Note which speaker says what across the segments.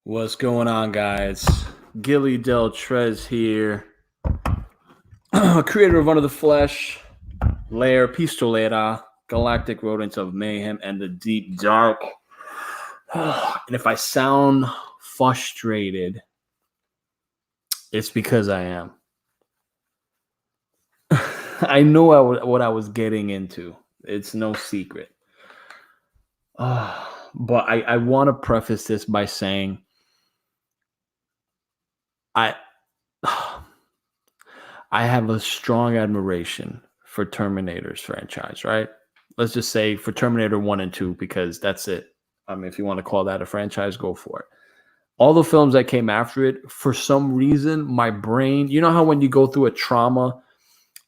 Speaker 1: What's going on, guys? Gilly Del Trez here, creator of Under the Flesh, Lair, Pistolera, Galactic, Rodents of Mayhem, and the Deep Dark. And if I sound frustrated, it's because I am. I know what I was getting into. It's no secret. But I want to preface this by saying I have a strong admiration for Terminator's franchise, right? Let's just say for Terminator 1 and 2, because that's it. I mean, if you want to call that a franchise, go for it. All the films that came after it, for some reason, my brain, you know how when you go through a trauma,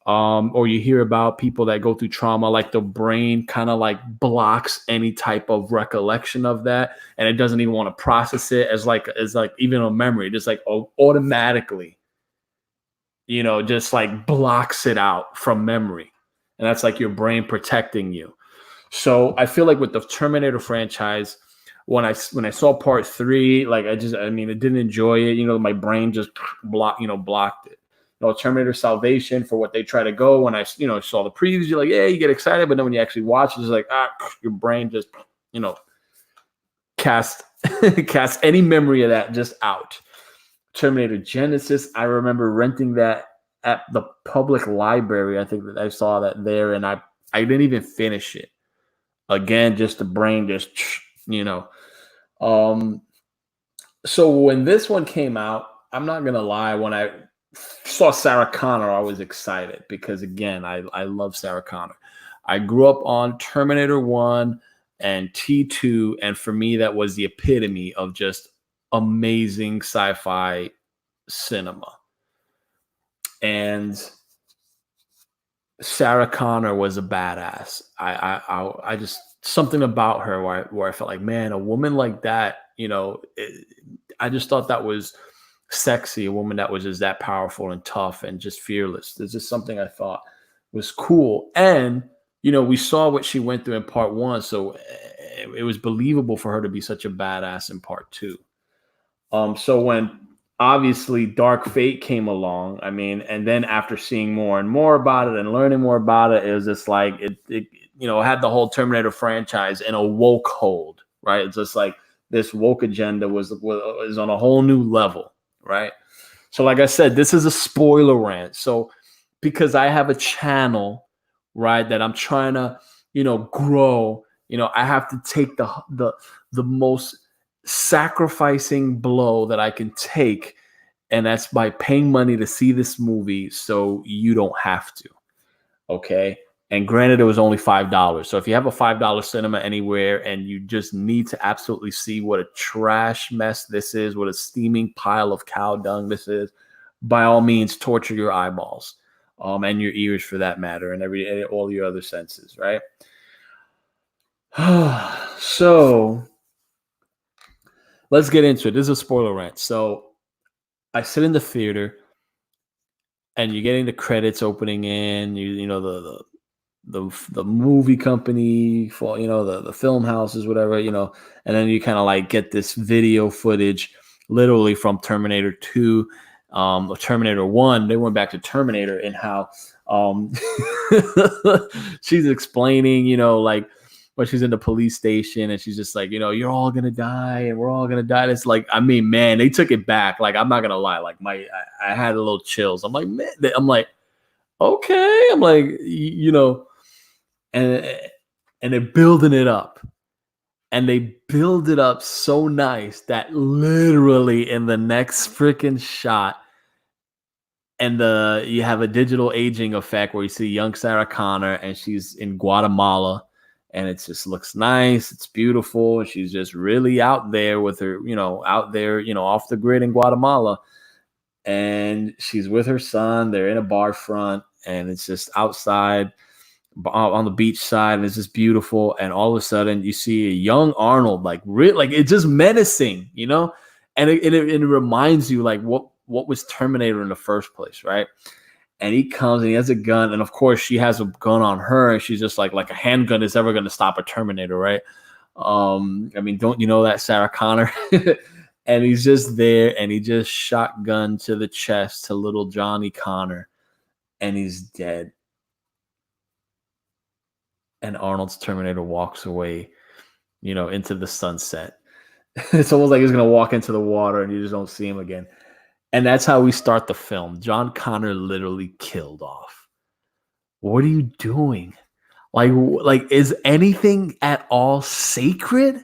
Speaker 1: or you hear about people that go through trauma, like the brain kind of like blocks any type of recollection of that, and it doesn't even want to process it as like even a memory, just like automatically, just like blocks it out from memory, and that's like your brain protecting you. So I feel like with the Terminator franchise, when I saw part 3, like I didn't enjoy it. My brain just blocked it. Terminator Salvation, for what they try to go. When I, saw the previews, you're like, yeah, you get excited. But then when you actually watch it, it's like, your brain just, cast any memory of that just out. Terminator Genesis, I remember renting that at the public library. I think that I saw that there, and I didn't even finish it. Again, just the brain just, So when this one came out, I'm not going to lie, when I saw Sarah Connor, I was excited because, again, I love Sarah Connor. I grew up on Terminator 1 and T2, and for me, that was the epitome of just amazing sci-fi cinema. And Sarah Connor was a badass. I just, something about her where I felt like, man, a woman like that, I just thought that was sexy, a woman that was just that powerful and tough and just fearless. There's just something I thought was cool. And, we saw what she went through in part 1, so it was believable for her to be such a badass in part 2. So when obviously Dark Fate came along, and then after seeing more and more about it and learning more about it, it was just like, it had the whole Terminator franchise in a woke hold, right? It's just like this woke agenda was on a whole new level. Right. So like I said, this is a spoiler rant. So because I have a channel, right, that I'm trying to, grow, I have to take the most sacrificing blow that I can take. And that's by paying money to see this movie so you don't have to. Okay. And granted, it was only $5. So if you have a $5 cinema anywhere and you just need to absolutely see what a trash mess this is, what a steaming pile of cow dung this is, by all means, torture your eyeballs, and your ears for that matter, and all your other senses, right? So let's get into it. This is a spoiler rant. So I sit in the theater, and you're getting the credits opening in. The movie company for the film houses, whatever, and then you kind of like get this video footage literally from Terminator 2 or Terminator 1. They went back to Terminator, and how she's explaining, like when she's in the police station and she's just like, you're all gonna die and we're all gonna die. It's like, man, they took it back. Like, I'm not gonna lie, like I had a little chills. I'm like, man, I'm like, okay, I'm like, and they're building it up, and they build it up so nice that literally in the next freaking shot, and you have a digital aging effect where you see young Sarah Connor, and she's in Guatemala, and it just looks nice, it's beautiful, and she's just really out there with her, out there, off the grid in Guatemala, and she's with her son. They're in a bar front, and it's just outside on the beach side, and it's just beautiful. And all of a sudden you see a young Arnold, like it's just menacing, and it reminds you like what was Terminator in the first place, right? And he comes and he has a gun, and of course she has a gun on her, and she's just like a handgun is ever going to stop a Terminator, right? Don't you know that, Sarah Connor? And he's just there, and he just shotgun to the chest to little Johnny Connor, and he's dead. And Arnold's Terminator walks away, into the sunset. It's almost like he's going to walk into the water and you just don't see him again. And that's how we start the film. John Connor literally killed off. What are you doing? Like, is anything at all sacred?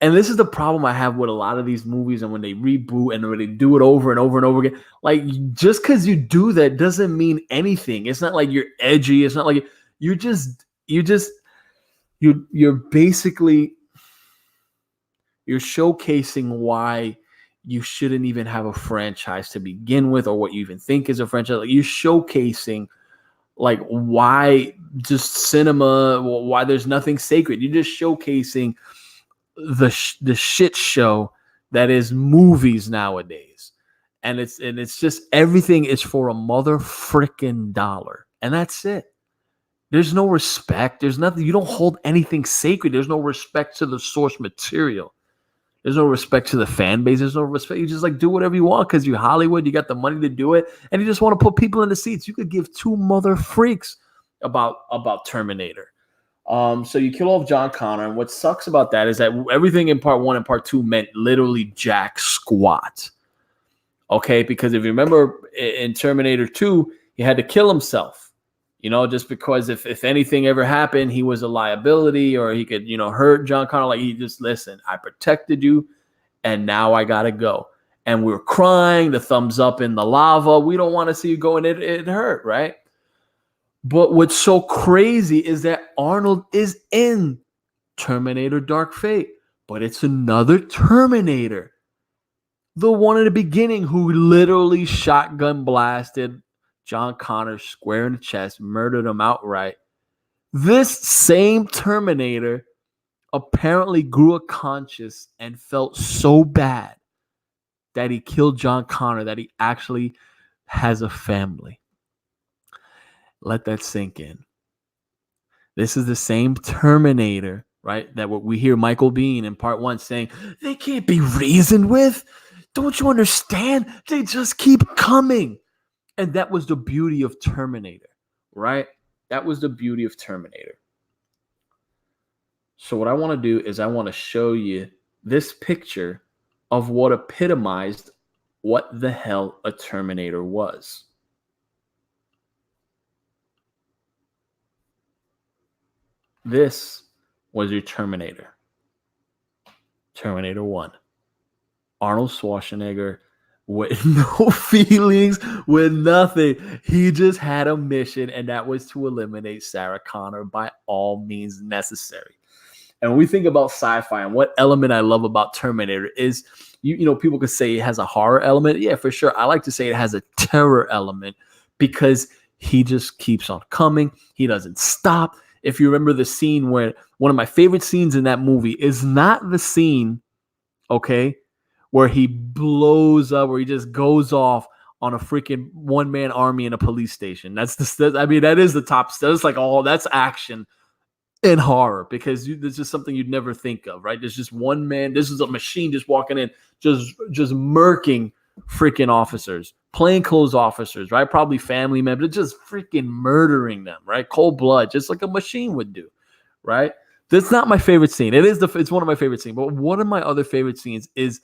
Speaker 1: And this is the problem I have with a lot of these movies, and when they reboot and when they do it over and over and over again. Like, just because you do that doesn't mean anything. It's not like you're edgy. It's not like you're basically you're showcasing why you shouldn't even have a franchise to begin with, or what you even think is a franchise. Like, you're showcasing like why just cinema, why there's nothing sacred. You're just showcasing the shit show that is movies nowadays. And it's just everything is for a mother frickin' dollar. And that's it. There's no respect. There's nothing. You don't hold anything sacred. There's no respect to the source material. There's no respect to the fan base. There's no respect. You just like do whatever you want because you're Hollywood. You got the money to do it, and you just want to put people in the seats. You could give two mother freaks about Terminator. So you kill off John Connor, and what sucks about that is that everything in part 1 and part 2 meant literally jack squat. Okay, because if you remember in Terminator 2, he had to kill himself. Just because if anything ever happened, he was a liability, or he could, hurt John Connor. Like, he just, listen, I protected you, and now I got to go. And we were crying, the thumbs up in the lava. We don't want to see you go, and it hurt, right? But what's so crazy is that Arnold is in Terminator Dark Fate, but it's another Terminator. The one in the beginning who literally shotgun blasted John Connor square in the chest, murdered him outright. This same Terminator apparently grew a conscience and felt so bad that he killed John Connor that he actually has a family. Let that sink in. This is the same Terminator, right? That what we hear Michael Biehn in part 1 saying, they can't be reasoned with. Don't you understand? They just keep coming. And that was the beauty of Terminator, right? That was the beauty of Terminator. So what I want to do is I want to show you this picture of what epitomized what the hell a Terminator was. This was your Terminator. Terminator 1. Arnold Schwarzenegger with no feelings, with nothing. He just had a mission, and that was to eliminate Sarah Connor by all means necessary. And when we think about sci-fi and what element I love about Terminator is, people could say it has a horror element. Yeah, for sure. I like to say it has a terror element because he just keeps on coming. He doesn't stop. If you remember the scene where one of my favorite scenes in that movie is not the scene, okay, where he blows up, where he just goes off on a freaking one-man army in a police station. That is the top. That's like that's action in horror because there's just something you'd never think of, right? There's just one man. This is a machine just walking in, just murking freaking officers, plainclothes officers, right? Probably family members, just freaking murdering them, right? Cold blood, just like a machine would do, right? That's not my favorite scene. It's one of my favorite scenes, but one of my other favorite scenes is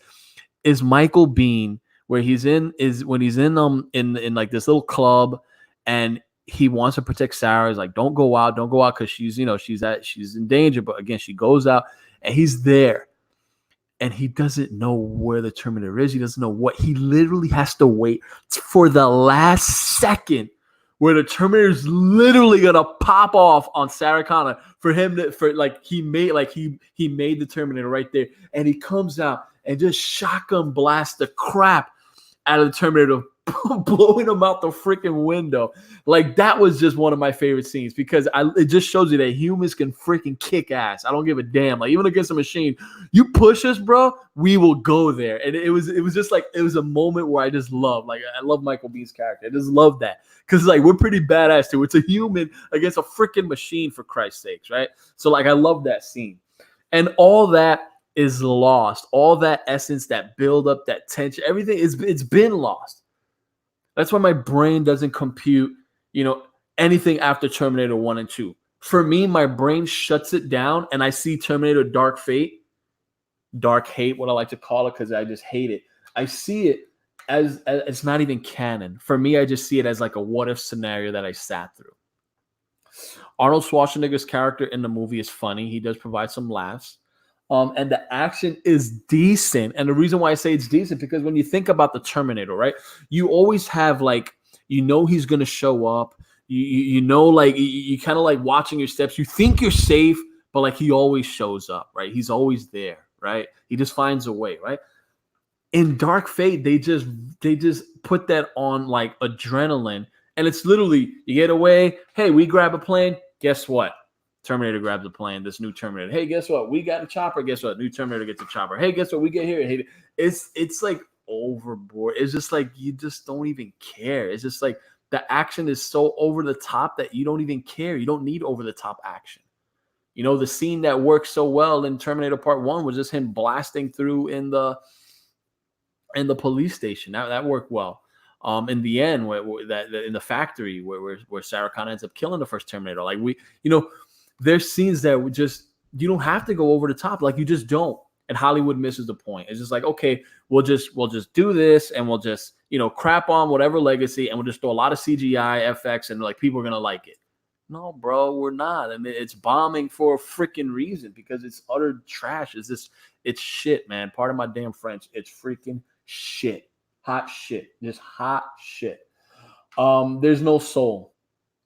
Speaker 1: Michael Biehn, where he's in like this little club, and he wants to protect Sarah. He's like, don't go out because she's in danger. But again, she goes out, and he's there, and he doesn't know where the Terminator is. He doesn't know what. He literally has to wait for the last second where the Terminator is literally gonna pop off on Sarah Connor he made the Terminator right there, and he comes out and just shotgun blast the crap out of the Terminator, blowing him out the freaking window. Like, that was just one of my favorite scenes because it just shows you that humans can freaking kick ass. I don't give a damn. Like, even against a machine, you push us, bro, we will go there. And it was just like, it was a moment where I just love, like, I love Michael Bihn's character. I just love that because, like, we're pretty badass too. It's a human against a freaking machine, for Christ's sakes, right? So, like, I love that scene. And all that is lost. All that essence, that build up, that tension, everything it's been lost. That's why my brain doesn't compute, anything after Terminator 1 and 2. For me, my brain shuts it down and I see Terminator Dark Fate, Dark Hate, what I like to call it, because I just hate it. I see it as it's not even canon. For me, I just see it as like a what if scenario that I sat through. Arnold Schwarzenegger's character in the movie is funny. He does provide some laughs. And the action is decent. And the reason why I say it's decent, because when you think about the Terminator, right, you always have like, he's going to show up. Like you kind of like watching your steps. You think you're safe, but like he always shows up, right? He's always there, right? He just finds a way, right? In Dark Fate, they just put that on like adrenaline. And it's literally, you get away. Hey, we grab a plane. Guess what? Terminator grabs a plane. This new Terminator. Hey, guess what? We got a chopper. Guess what? New Terminator gets a chopper. Hey, guess what? We get here. Hey, it's like overboard. It's just like you just don't even care. It's just like the action is so over the top that you don't even care. You don't need over the top action. The scene that worked so well in Terminator Part 1 was just him blasting through in the police station. That worked well. In the end, in the factory where Sarah Connor ends up killing the first Terminator, like there's scenes that you don't have to go over the top, like you just don't. And Hollywood misses the point. It's just like, okay, we'll just do this, and we'll just crap on whatever legacy, and we'll just throw a lot of CGI, FX, and like people are gonna like it. No, bro, we're not. I mean, it's bombing for a freaking reason, because it's utter trash. It's shit, man. Pardon my damn French. It's freaking shit. Hot shit. Just hot shit. There's no soul.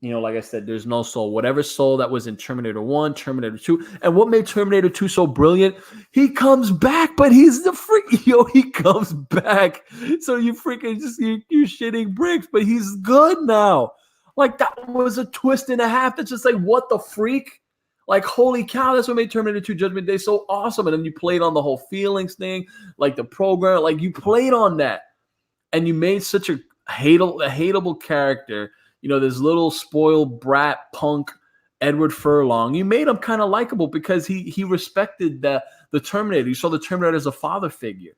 Speaker 1: Like I said, there's no soul. Whatever soul that was in Terminator 1, Terminator 2. And what made Terminator 2 so brilliant? He comes back, but he's the freak. He comes back. So you freaking you're shitting bricks, but he's good now. Like, that was a twist and a half. That's just like, what the freak? Like, holy cow, that's what made Terminator 2 Judgment Day so awesome. And then you played on the whole feelings thing, like the program. Like, you played on that. And you made such a hateable character, this little spoiled brat punk Edward Furlong. You made him kind of likable because he respected the Terminator. You saw the Terminator as a father figure.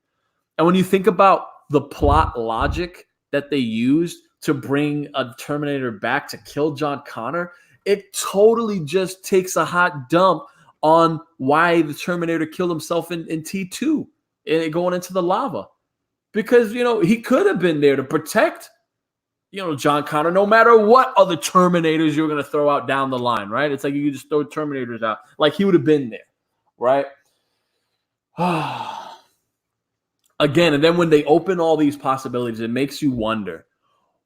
Speaker 1: And when you think about the plot logic that they used to bring a Terminator back to kill John Connor, it totally just takes a hot dump on why the Terminator killed himself in T2 and going into the lava. Because, he could have been there to protect, John Connor, no matter what other Terminators you're going to throw out down the line, right? It's like you could just throw Terminators out. Like, he would have been there, right? Again, and then when they open all these possibilities, it makes you wonder,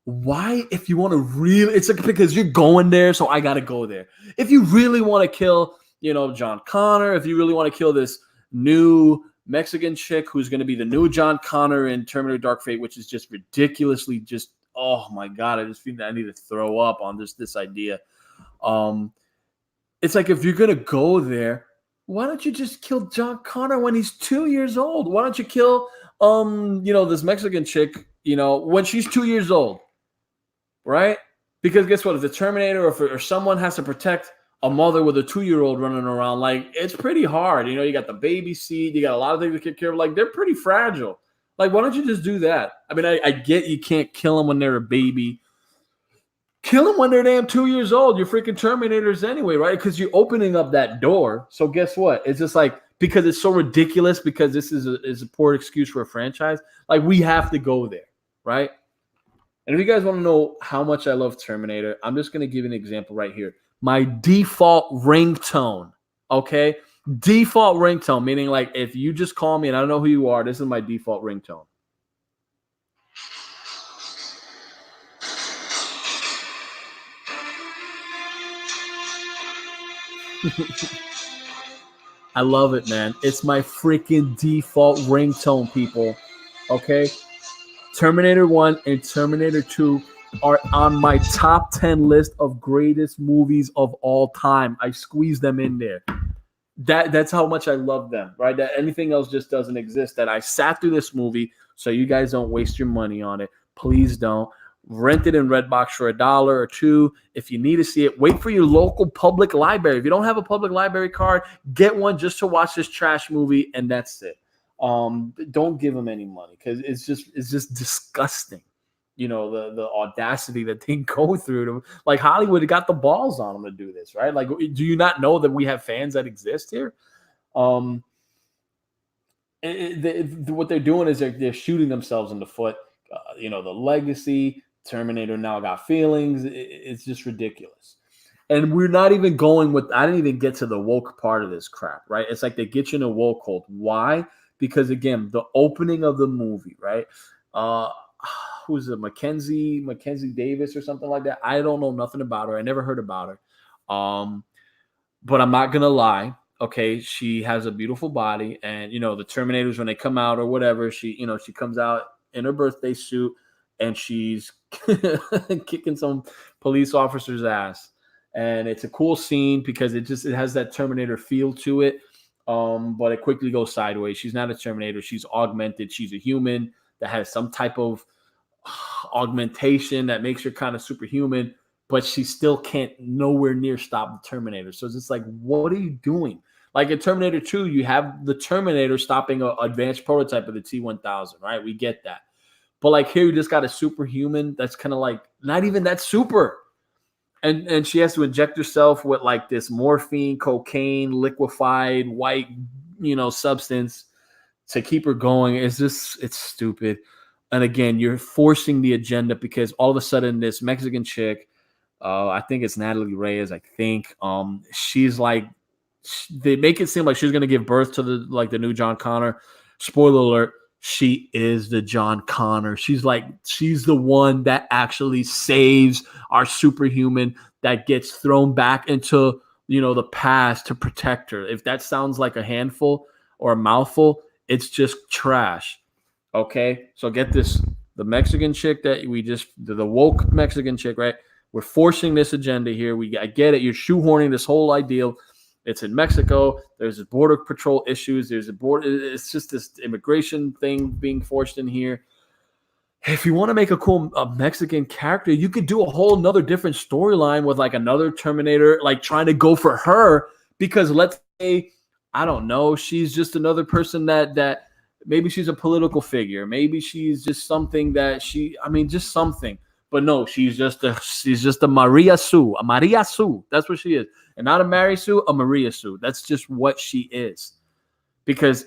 Speaker 1: why, if you want to really, it's like, because you're going there, so I got to go there. If you really want to kill, John Connor, if you really want to kill this new Mexican chick who's going to be the new John Connor in Terminator Dark Fate, which is just ridiculously just, oh my God, I just feel that I need to throw up on this idea. It's like, if you're going to go there, why don't you just kill John Connor when he's 2 years old? Why don't you kill, this Mexican chick, when she's 2 years old, right? Because guess what? If the Terminator or someone has to protect a mother with a 2-year-old running around, like, it's pretty hard. You got the baby seat, you got a lot of things to take care of. Like, they're pretty fragile. Like, why don't you just do that? I mean, I get you can't kill them when they're a baby. Kill them when they're damn 2 years old. You're freaking Terminators anyway, right? Because you're opening up that door. So guess what? It's just like, because it's so ridiculous, because this is a poor excuse for a franchise. Like, we have to go there, right? And if you guys want to know how much I love Terminator, I'm just going to give you an example right here. My default ringtone, okay? Default ringtone, meaning like if you just call me and I don't know who you are, this is my default ringtone. I love it, man. It's my freaking default ringtone, people. Okay? Terminator 1 and Terminator 2 are on my top 10 list of greatest movies of all time. I squeeze them in there. That's how much I love them, right? That anything else just doesn't exist. That I sat through this movie, so you guys don't waste your money on it. Please don't. Rent it in Redbox for $1 or $2. If you need to see it, wait for your local public library. If you don't have a public library card, get one just to watch this trash movie, and that's it. Don't give them any money because it's just disgusting. The audacity that they go through to, like, Hollywood got the balls on them to do this, right? Like, do you not know that we have fans that exist here? What they're doing is they're shooting themselves in the foot. The legacy, Terminator now got feelings. It's just ridiculous. And we're not even going with, I didn't even get to the woke part of this crap, right? It's like they get you in a woke cult. Why? Because, again, the opening of the movie, right? Who's it? Mackenzie Davis or something like that. I don't know nothing about her. I never heard about her. But I'm not going to lie. Okay, she has a beautiful body. And, the Terminators, when they come out or whatever, she comes out in her birthday suit and she's kicking some police officer's ass. And it's a cool scene because it has that Terminator feel to it. But it quickly goes sideways. She's not a Terminator. She's augmented. She's a human that has some type of augmentation that makes her kind of superhuman, but she still can't nowhere near stop the Terminator. So it's just like, what are you doing? Like in Terminator 2, you have the Terminator stopping an advanced prototype of the T-1000, right? We get that. But like here, you just got a superhuman that's kind of like not even that super. And she has to inject herself with like this morphine, cocaine, liquefied white, substance to keep her going. It's stupid. And again, you're forcing the agenda because all of a sudden this Mexican chick, I think it's Natalie Reyes, I think, she's like, they make it seem like she's going to give birth to the new John Connor. Spoiler alert, she is the John Connor. She's the one that actually saves our superhuman that gets thrown back into, the past to protect her. If that sounds like a handful or a mouthful, it's just trash. Okay, so get this. The Mexican chick that the woke Mexican chick, right? We're forcing this agenda here. I get it. You're shoehorning this whole ideal. It's in Mexico. There's border patrol issues. There's a border. It's just this immigration thing being forced in here. If you want to make a Mexican character, you could do a whole nother different storyline with like another Terminator, like trying to go for her because let's say, I don't know, she's just another person that maybe she's a political figure. Maybe she's just something just something. But no, she's just a Maria Sue. A Maria Sue. That's what she is. And not a Mary Sue, a Maria Sue. That's just what she is. Because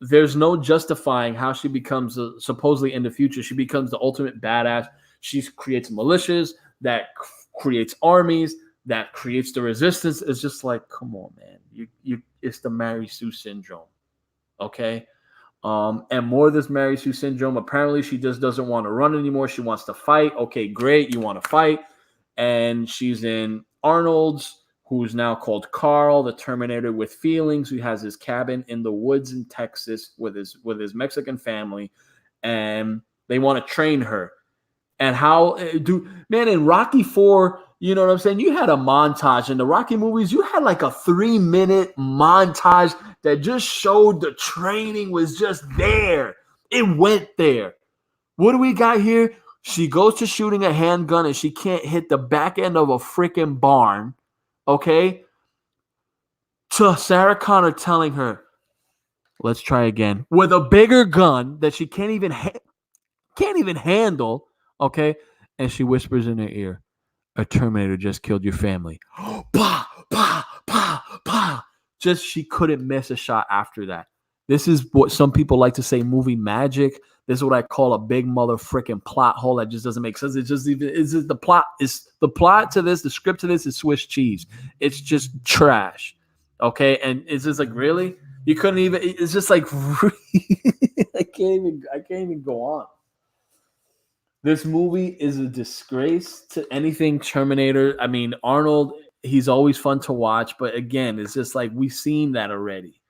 Speaker 1: there's no justifying how she becomes, supposedly in the future, she becomes the ultimate badass. She creates militias, that creates armies, that creates the resistance. It's just like, come on, man. It's the Mary Sue syndrome. Okay? And more of this Mary Sue syndrome. Apparently, she just doesn't want to run anymore. She wants to fight. Okay, great. You want to fight. And she's in Arnold's, who's now called Carl, the Terminator with feelings, who has his cabin in the woods in Texas with his Mexican family. And they want to train her. And in Rocky 4, you know what I'm saying? You had a montage in the Rocky movies. You had like a 3-minute montage that just showed the training was just there. It went there. What do we got here? She goes to shooting a handgun and she can't hit the back end of a freaking barn. Okay? To Sarah Connor telling her, let's try again. With a bigger gun that she can't even handle. Okay? And she whispers in her ear, a Terminator just killed your family. Pa, pa, pa, pa. Just she couldn't miss a shot after that. This is what some people like to say movie magic. This is what I call a big mother freaking plot hole that just doesn't make sense. The plot to this, the script to this is Swiss cheese. It's just trash. Okay? And it's just like, really? You couldn't even, it's just like, I can't even go on. This movie is a disgrace to anything Terminator. I mean, Arnold, he's always fun to watch, but again, it's just like we've seen that already.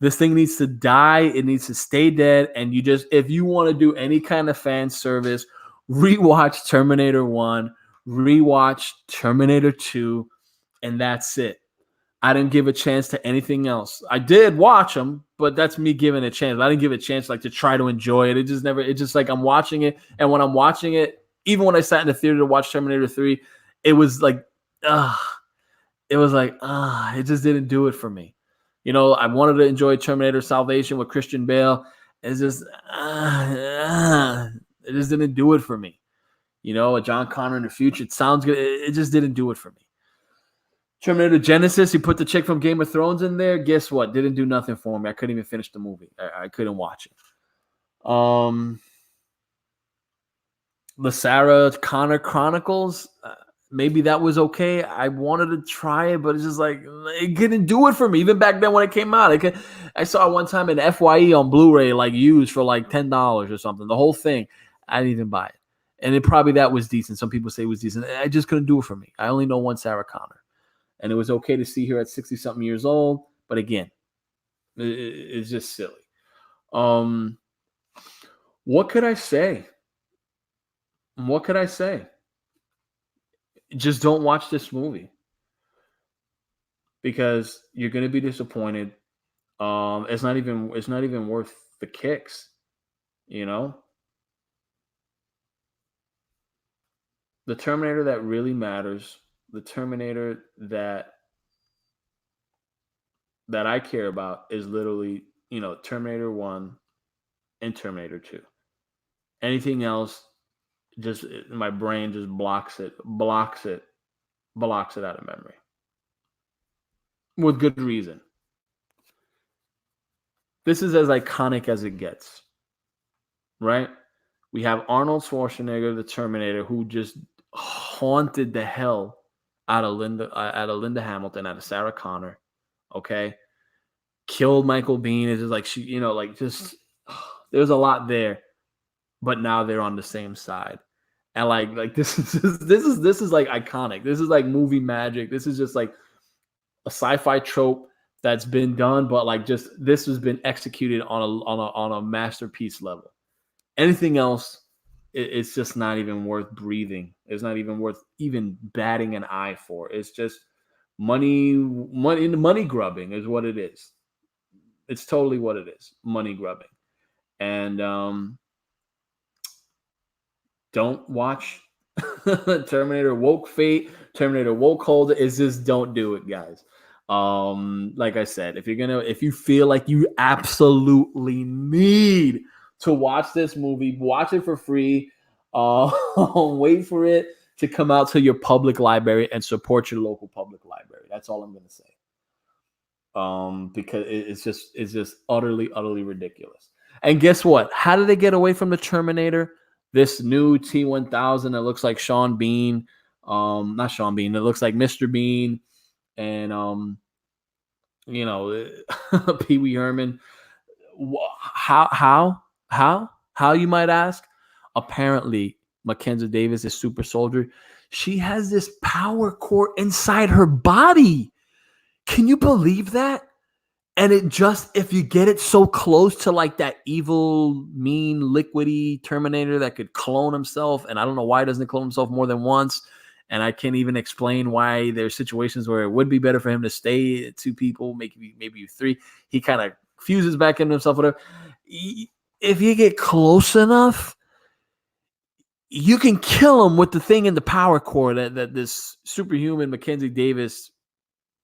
Speaker 1: This thing needs to die. It needs to stay dead. And if you want to do any kind of fan service, rewatch Terminator 1, rewatch Terminator 2, and that's it. I didn't give a chance to anything else. I did watch them, but that's me giving a chance. I didn't give it a chance like to try to enjoy it. It's just like I'm watching it. And when I'm watching it, even when I sat in the theater to watch Terminator 3, it was like, it just didn't do it for me. You know, I wanted to enjoy Terminator Salvation with Christian Bale. It's just, it just didn't do it for me. You know, a John Connor in the future, it sounds good. It just didn't do it for me. Terminator Genesis, he put the chick from Game of Thrones in there. Guess what? Didn't do nothing for me. I couldn't even finish the movie. I couldn't watch it. The Sarah Connor Chronicles, maybe that was okay. I wanted to try it, but it's just like, it didn't do it for me. Even back then when it came out, I saw it one time in FYE on Blu-ray, like used for like $10 or something. The whole thing, I didn't even buy it. And that was decent. Some people say it was decent. I just couldn't do it for me. I only know one Sarah Connor. And it was okay to see her at 60-something years old. But again, it's just silly. What could I say? Just don't watch this movie. Because you're going to be disappointed. It's not even worth the kicks, you know? The Terminator that really matters, the Terminator that I care about is literally, you know, Terminator 1 and Terminator 2. Anything else, just my brain just blocks it out of memory. With good reason. This is as iconic as it gets. Right? We have Arnold Schwarzenegger, the Terminator, who just haunted the hell out of Linda Hamilton, out of Sarah Connor. Okay, killed Michael Biehn. It's just like there's a lot there, but now they're on the same side, and like this is like iconic. This is like movie magic. This is just like a sci-fi trope that's been done, but like just this has been executed on a masterpiece level. Anything else, it's just not even worth breathing. It's not even worth even batting an eye for. It's just money grubbing is what it is. It's totally what it is. Money grubbing. And don't watch Terminator Woke Fate, Terminator Woke Holder. It's just don't do it, guys. Like I said, if you feel like you absolutely need to watch this movie, watch it for free. Wait for it to come out to your public library and support your local public library. That's all I'm going to say. Because it's just utterly ridiculous. And guess what? How did they get away from the Terminator? This new T-1000 that looks like Sean Bean. Not Sean Bean. It looks like Mr. Bean. And, Pee Wee Herman. How you might ask? Apparently, Mackenzie Davis is super soldier. She has this power core inside her body. Can you believe that? And if you get it so close to like that evil, mean, liquidy Terminator that could clone himself, and I don't know why he doesn't clone himself more than once, and I can't even explain why there's situations where it would be better for him to stay at 2 people, maybe 3. He kind of fuses back into himself, whatever. If you get close enough, you can kill him with the thing in the power core that this superhuman Mackenzie Davis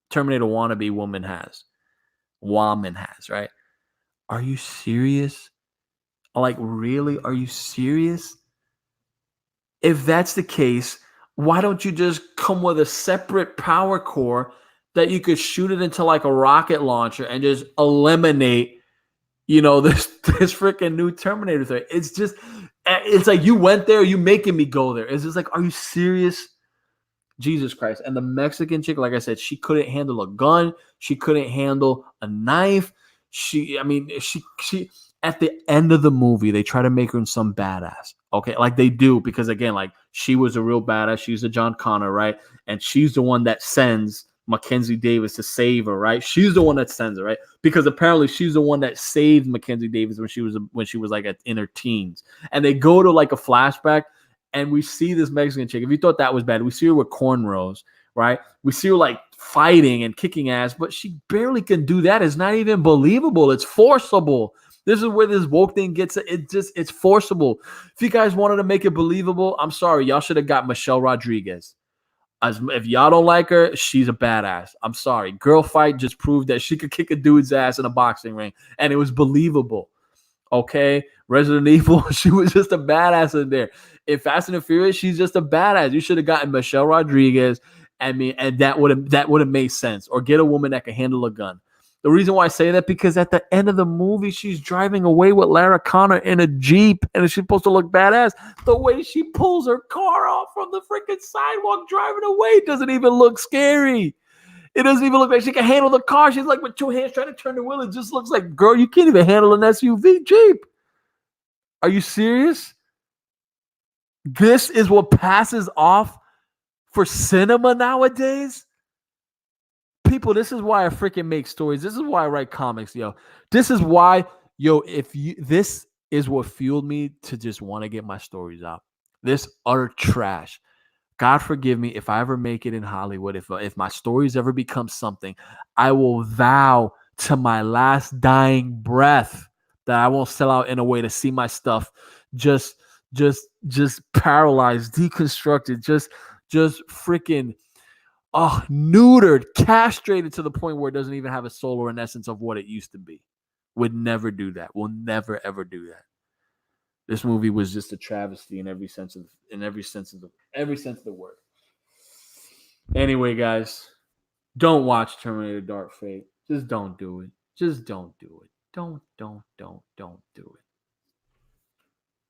Speaker 1: Terminator wannabe woman has, right? Are you serious? Like, really? Are you serious? If that's the case, why don't you just come with a separate power core that you could shoot it into like a rocket launcher and just eliminate, this freaking new Terminator thing? It's like you went there, you making me go there. It's just like, are you serious? Jesus Christ. And the Mexican chick, like I said, she couldn't handle a gun. She couldn't handle a knife. She at the end of the movie, they try to make her some badass. Okay, like they do, because again, like she was a real badass. She's a John Connor, right? And she's the one that sends Mackenzie Davis to save her, right? She's the one that sends her, right? Because apparently she's the one that saved Mackenzie Davis when she was like in her teens. And they go to like a flashback, and we see this Mexican chick. If you thought that was bad, we see her with cornrows, right? We see her like fighting and kicking ass, but she barely can do that. It's not even believable. It's forcible. This is where this woke thing gets it. It's forcible. If you guys wanted to make it believable, I'm sorry, y'all should have got Michelle Rodriguez. If y'all don't like her, she's a badass. I'm sorry. Girl Fight just proved that she could kick a dude's ass in a boxing ring, and it was believable. Okay, Resident Evil, she was just a badass in there. In Fast and the Furious, she's just a badass. You should have gotten Michelle Rodriguez. And that would have made sense. Or get a woman that can handle a gun. The reason why I say that, because at the end of the movie, she's driving away with Lara Connor in a Jeep, and she's supposed to look badass. The way she pulls her car off from the freaking sidewalk driving away doesn't even look scary. It doesn't even look like she can handle the car. She's like with two hands trying to turn the wheel. It just looks like, girl, you can't even handle an SUV Jeep. Are you serious? This is what passes off for cinema nowadays? People, this is why I freaking make stories. This is why I write comics, yo. This is why, this is what fueled me to just want to get my stories out. This utter trash. God forgive me if I ever make it in Hollywood. If my stories ever become something, I will vow to my last dying breath that I won't sell out in a way to see my stuff just paralyzed, deconstructed, just freaking neutered, castrated to the point where it doesn't even have a soul or an essence of what it used to be. Would never do that. Will never ever do that. This movie was just a travesty in every sense of the word. Anyway, guys, don't watch Terminator Dark Fate. Just don't do it. Just don't do it. Don't do it.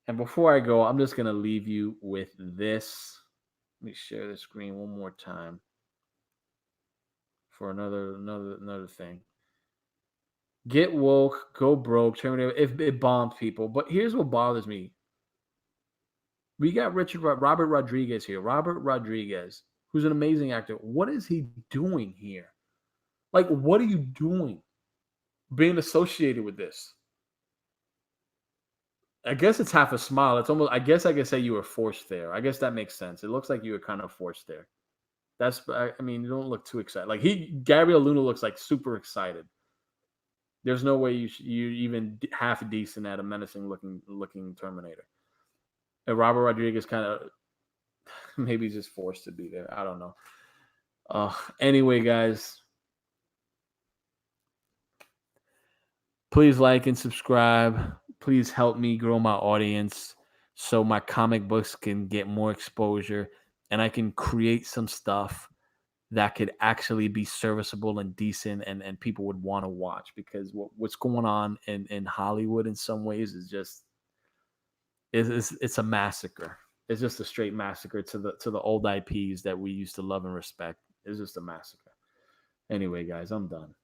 Speaker 1: And before I go, I'm just gonna leave you with this. Let me share the screen one more time for another thing. Get woke, go broke, Terminator. If it bombed people, but here's what bothers me. We got Robert Rodriguez here. Robert Rodriguez, who's an amazing actor. What is he doing here? Like, what are you doing being associated with this? I guess it's half a smile. It's almost, I guess I could say you were forced there. I guess that makes sense. It looks like you were kind of forced there. I mean, you don't look too excited. Like Gabriel Luna looks like super excited. There's no way you even half decent at a menacing looking Terminator. And Robert Rodriguez kind of maybe just forced to be there. I don't know. Anyway, guys, please like and subscribe. Please help me grow my audience so my comic books can get more exposure and I can create some stuff that could actually be serviceable and decent and people would want to watch, because what's going on in Hollywood in some ways is just it's a massacre. It's just a straight massacre to the old IPs that we used to love and respect. It's just a massacre. Anyway, guys, I'm done.